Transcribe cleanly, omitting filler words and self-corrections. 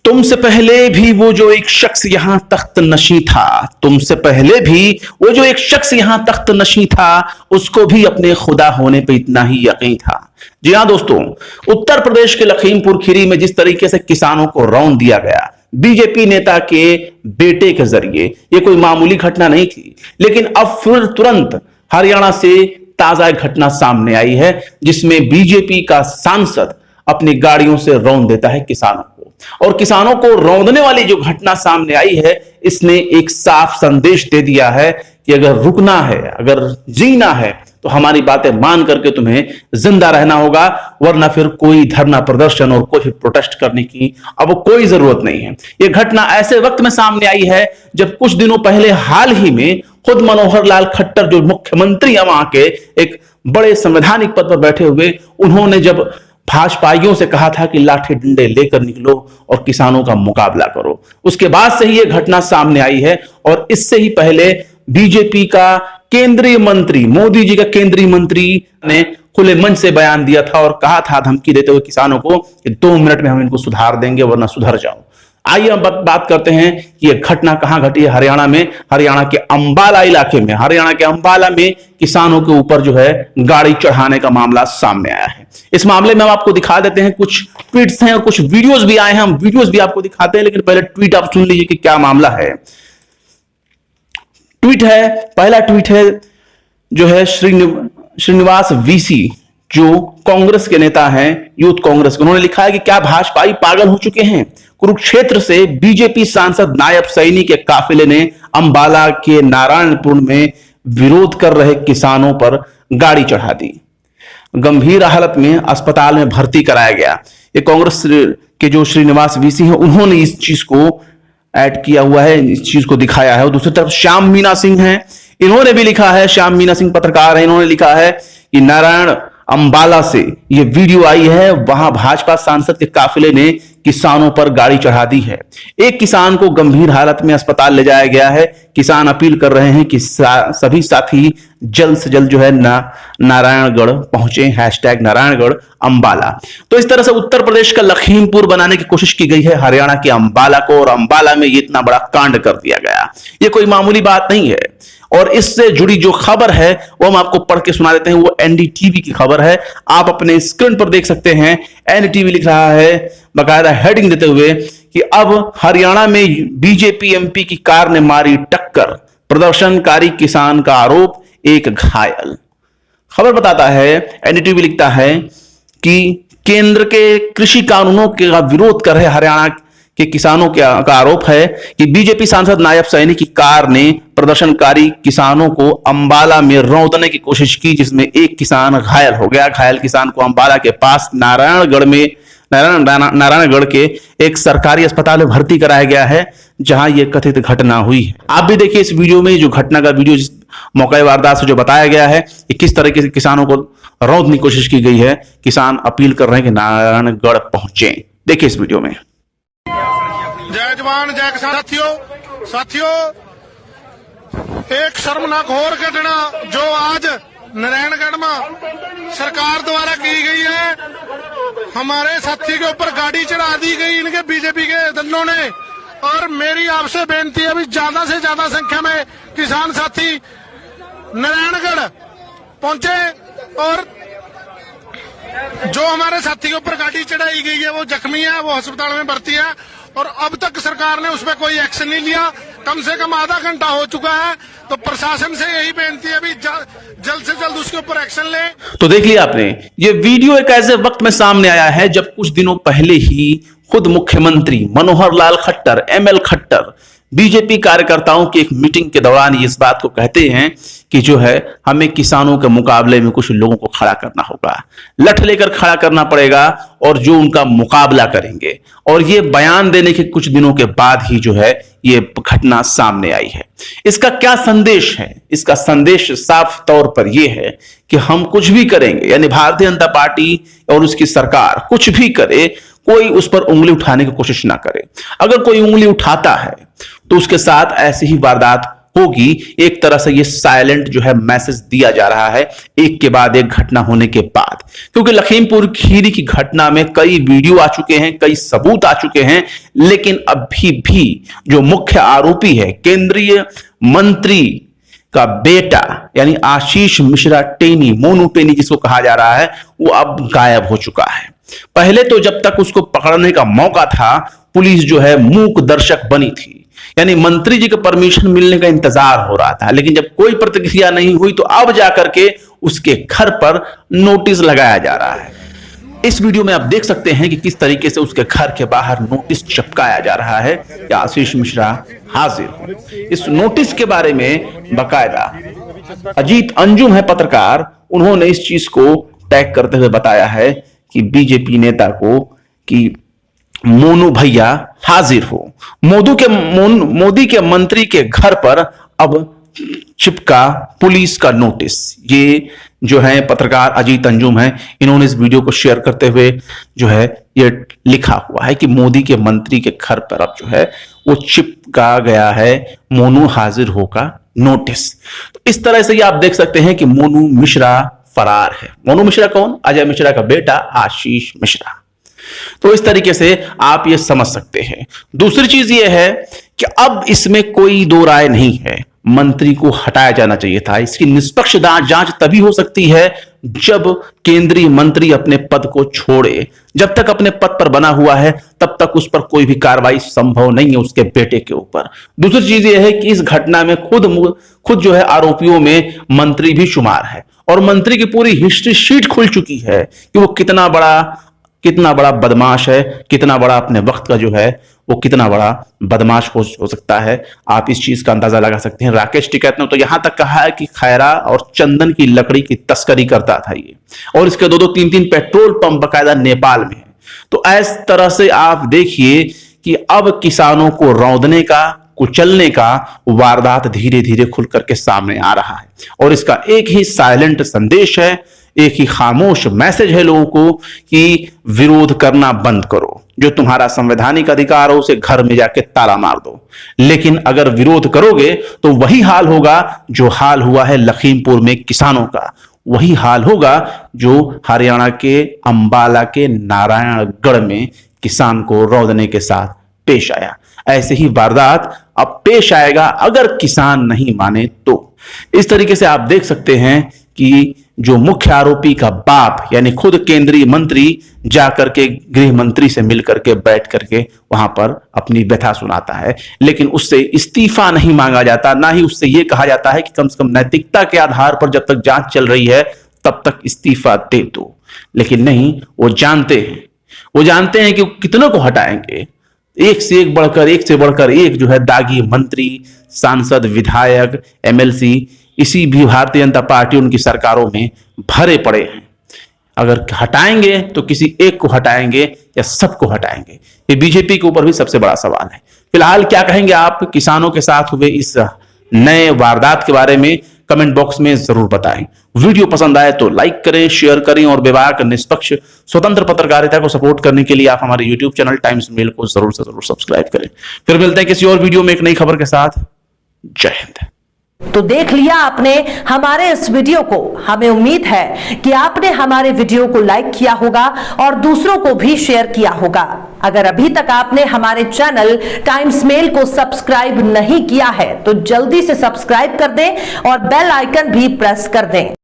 तुमसे पहले भी वो जो एक शख्स यहां तख्त नशी था, तुमसे पहले भी वो जो एक शख्स यहां तख्त नशी था, उसको भी अपने खुदा होने पे इतना ही यकीन था। जी हां दोस्तों, उत्तर प्रदेश के लखीमपुर खीरी में जिस तरीके से किसानों को रौंद दिया गया बीजेपी नेता के बेटे के जरिए, ये कोई मामूली घटना नहीं थी। लेकिन अब फिर तुरंत हरियाणा से ताजा घटना सामने आई है, जिसमें बीजेपी का सांसद अपनी गाड़ियों से रौंद देता है किसानों को। और किसानों को रौंदने वाली जो घटना सामने आई है, इसने एक साफ संदेश दे दिया है कि अगर रुकना है, अगर जीना है, तो हमारी बातें मान करके तुम्हें जिंदा रहना होगा, वरना फिर कोई धरना प्रदर्शन और कोई प्रोटेस्ट करने की अब कोई जरूरत नहीं है। यह घटना ऐसे वक्त में सामने आई है जब कुछ दिनों पहले हाल ही में खुद मनोहर लाल खट्टर, जो मुख्यमंत्री है वहां के, एक बड़े संवैधानिक पद पर बैठे हुए, उन्होंने जब भाजपाइयों से कहा था कि लाठी डंडे लेकर निकलो और किसानों का मुकाबला करो, उसके बाद से ही यह घटना सामने आई है। और इससे ही पहले बीजेपी का केंद्रीय मंत्री, मोदी जी का केंद्रीय मंत्री ने खुले मंच से बयान दिया था और कहा था धमकी देते हुए किसानों को कि 2 मिनट में हम इनको सुधार देंगे वरना सुधर जाओ। आइए हम बात करते हैं कि यह घटना कहां घटी है। हरियाणा में, हरियाणा के अंबाला इलाके में, हरियाणा के अंबाला में किसानों के ऊपर जो है गाड़ी चढ़ाने का मामला सामने आया है। इस मामले में हम आपको दिखा देते हैं, कुछ ट्वीट्स हैं और कुछ वीडियोस भी आए हैं, हम वीडियोस भी आपको दिखाते हैं, लेकिन पहले ट्वीट आप सुन लीजिए कि क्या मामला है। पहला ट्वीट है जो है श्रीनिवास वीसी, जो कांग्रेस के नेता हैं, यूथ कांग्रेस के। उन्होंने लिखा है कि क्या भाजपाई पागल हो चुके हैं? कुरुक्षेत्र से बीजेपी सांसद नायब सैनी के काफिले ने अंबाला के नारायणपुर में विरोध कर रहे किसानों पर गाड़ी चढ़ा दी, गंभीर हालत में अस्पताल में भर्ती कराया गया। ये कांग्रेस के जो श्रीनिवास वीसी हैं, उन्होंने इस चीज को ऐड किया हुआ है, इस चीज को दिखाया है। और दूसरी तरफ श्याम मीना सिंह हैं, इन्होंने भी लिखा है, श्याम मीना सिंह पत्रकार हैं, इन्होंने लिखा है कि नारायण अंबाला से ये वीडियो आई है, वहां भाजपा सांसद के काफिले ने किसानों पर गाड़ी चढ़ा दी है। एक किसान को गंभीर हालत में अस्पताल ले जाया गया है। किसान अपील कर रहे हैं कि सभी साथी जल्द से जल्द जो है नारायणगढ़ पहुंचे, #नारायणगढ़ अंबाला। तो इस तरह से उत्तर प्रदेश का लखीमपुर बनाने की कोशिश की गई है हरियाणा के अंबाला को, और अंबाला में ये इतना बड़ा कांड कर दिया गया। ये कोई मामूली बात नहीं है। और इससे जुड़ी जो खबर है वो हम आपको पढ़ के सुना देते हैं। वो एनडीटीवी की खबर है, आप अपने स्क्रीन पर देख सकते हैं। एनडीटीवी लिख रहा है बाकायदा हेडिंग देते हुए कि अब हरियाणा में बीजेपी एमपी की कार ने मारी टक्कर, प्रदर्शनकारी किसान का आरोप, एक घायल। खबर बताता है, एनडीटीवी लिखता है कि केंद्र के कृषि कानूनों का विरोध कर रहे हरियाणा के किसानों का आरोप है कि बीजेपी सांसद नायब सैनी की कार ने प्रदर्शनकारी किसानों को अंबाला में रौंदने की कोशिश की, जिसमें एक किसान घायल हो गया। घायल किसान को अंबाला के पास नारायणगढ़ के एक सरकारी अस्पताल में भर्ती कराया गया है, जहां यह कथित घटना हुई है। आप भी देखिए इस वीडियो में, जो घटना का वीडियो, जिस मौके वारदात से जो बताया गया है कि किस तरीके से किसानों को रौंदने की कोशिश की गई है। किसान अपील कर रहे हैं कि नारायणगढ़ पहुंचे। देखिए इस वीडियो में। जय जवान जय किसान। साथियों, एक शर्मनाक और घटना जो आज नारायणगढ़ में सरकार द्वारा की गई है। हमारे साथी के ऊपर गाड़ी चढ़ा दी गई इनके बीजेपी के दलों ने। और मेरी आपसे बेनती है, अभी ज्यादा से ज्यादा संख्या में किसान साथी नारायणगढ़ पहुंचे। और जो हमारे साथी के ऊपर गाड़ी चढ़ाई गई है वो जख्मी है, वो अस्पताल में भर्ती है। और अब तक सरकार ने उस पर कोई एक्शन नहीं लिया। कम से कम आधा घंटा हो चुका है। तो प्रशासन से यही बेनती है, अभी जल्द से जल्द उसके ऊपर एक्शन ले। तो देख लिया आपने, ये वीडियो एक ऐसे वक्त में सामने आया है जब कुछ दिनों पहले ही खुद मुख्यमंत्री मनोहर लाल खट्टर, ML खट्टर, बीजेपी कार्यकर्ताओं की एक मीटिंग के दौरान इस बात को कहते हैं कि जो है हमें किसानों के मुकाबले में कुछ लोगों को खड़ा करना होगा, लठ लेकर खड़ा करना पड़ेगा और जो उनका मुकाबला करेंगे। और ये बयान देने के कुछ दिनों के बाद ही जो है ये घटना सामने आई है। इसका क्या संदेश है? इसका संदेश साफ तौर पर यह है कि हम कुछ भी करेंगे, यानी भारतीय जनता पार्टी और उसकी सरकार कुछ भी करे, कोई उस पर उंगली उठाने की कोशिश ना करे। अगर कोई उंगली उठाता है तो उसके साथ ऐसी ही वारदात होगी। एक तरह से ये साइलेंट जो है मैसेज दिया जा रहा है एक के बाद एक घटना होने के बाद, क्योंकि लखीमपुर खीरी की घटना में कई वीडियो आ चुके हैं, कई सबूत आ चुके हैं, लेकिन अभी भी जो मुख्य आरोपी है केंद्रीय मंत्री का बेटा यानी आशीष मिश्रा टेनी, मोनू टेनी जिसको कहा जा रहा है, वो अब गायब हो चुका है। पहले तो जब तक उसको पकड़ने का मौका था पुलिस जो है मूक दर्शक बनी थी, यानी मंत्री जी के परमिशन मिलने का इंतजार हो रहा था, लेकिन जब कोई प्रतिक्रिया नहीं हुई तो अब जाकर के उसके घर पर नोटिस लगाया जा रहा है। इस वीडियो में आप देख सकते हैं कि किस तरीके से उसके घर के बाहर नोटिस चिपकाया जा रहा है कि आशीष मिश्रा हाजिर हो। इस नोटिस के बारे में बाकायदा अजीत अंजुम है पत्रकार, उन्होंने इस चीज को टैग करते हुए बताया है कि बीजेपी नेता को कि मोनू भैया हाजिर हो। मोदी के मंत्री के घर पर अब चिपका पुलिस का नोटिस। ये जो है पत्रकार अजीत अंजुम है, इन्होंने इस वीडियो को शेयर करते हुए जो है ये लिखा हुआ है कि मोदी के मंत्री के घर पर अब जो है वो चिपका गया है मोनू हाजिर होगा नोटिस। तो इस तरह से ये आप देख सकते हैं कि मोनू मिश्रा फरार है। मोनू मिश्रा कौन? अजय मिश्रा का बेटा आशीष मिश्रा। तो इस तरीके से आप ये समझ सकते हैं। दूसरी चीज ये है कि अब इसमें कोई दो राय नहीं है, मंत्री को हटाया जाना चाहिए था। इसकी निष्पक्ष जांच तभी हो सकती है जब केंद्रीय मंत्री अपने पद को छोड़े। जब तक अपने पद पर बना हुआ है तब तक उस पर कोई भी कार्रवाई संभव नहीं है उसके बेटे के ऊपर। दूसरी चीज यह है कि इस घटना में खुद जो है आरोपियों में मंत्री भी शुमार है और मंत्री की पूरी हिस्ट्री शीट खुल चुकी है कि वो कितना बड़ा बदमाश है, कितना बड़ा अपने वक्त का जो है वो कितना बड़ा बदमाश हो सकता है। आप इस चीज का अंदाजा लगा सकते हैं। राकेश टिकैत ने तो यहां तक कहा है कि खैरा और चंदन की लकड़ी की तस्करी करता था ये, और इसके दो तीन पेट्रोल पंप बकायदा नेपाल में है। तो इस तरह से आप देखिए कि अब किसानों को रौंदने का, कुचलने का वारदात धीरे धीरे खुल करके सामने आ रहा है, और इसका एक ही साइलेंट संदेश है, एक ही खामोश मैसेज है लोगों को कि विरोध करना बंद करो। जो तुम्हारा संवैधानिक अधिकार हो उसे घर में जाके ताला मार दो, लेकिन अगर विरोध करोगे तो वही हाल होगा जो हाल हुआ है लखीमपुर में किसानों का, वही हाल होगा जो हरियाणा के अंबाला के नारायणगढ़ में किसान को रौंदने के साथ पेश आया। ऐसे ही वारदात अब पेश आएगा अगर किसान नहीं माने तो। इस तरीके से आप देख सकते हैं कि जो मुख्य आरोपी का बाप यानी खुद केंद्रीय मंत्री जाकर के गृह मंत्री से मिलकर के बैठ करके वहां पर अपनी व्यथा सुनाता है, लेकिन उससे इस्तीफा नहीं मांगा जाता, ना ही उससे यह कहा जाता है कि कम से कम नैतिकता के आधार पर जब तक जांच चल रही है तब तक इस्तीफा दे दो। लेकिन नहीं, वो जानते हैं कि कितनों को हटाएंगे। एक से बढ़कर एक जो है दागी मंत्री, सांसद, विधायक, एमएलसी, इसी भी भारतीय जनता पार्टी उनकी सरकारों में भरे पड़े हैं। अगर हटाएंगे तो किसी एक को हटाएंगे या सबको हटाएंगे, ये बीजेपी के ऊपर भी सबसे बड़ा सवाल है। फिलहाल क्या कहेंगे आप किसानों के साथ हुए इस नए वारदात के बारे में? कमेंट बॉक्स में जरूर बताएं। वीडियो पसंद आए तो लाइक करें, शेयर करें, और विभाग निष्पक्ष स्वतंत्र पत्रकारिता को सपोर्ट करने के लिए आप हमारे यूट्यूब चैनल टाइम्स मेल को जरूर से जरूर सब्सक्राइब करें। फिर मिलते हैं किसी और वीडियो में एक नई खबर के साथ। जय हिंद। तो देख लिया आपने हमारे इस वीडियो को। हमें उम्मीद है कि आपने हमारे वीडियो को लाइक किया होगा और दूसरों को भी शेयर किया होगा। अगर अभी तक आपने हमारे चैनल टाइम्स मेल को सब्सक्राइब नहीं किया है तो जल्दी से सब्सक्राइब कर दें और बेल आइकन भी प्रेस कर दें।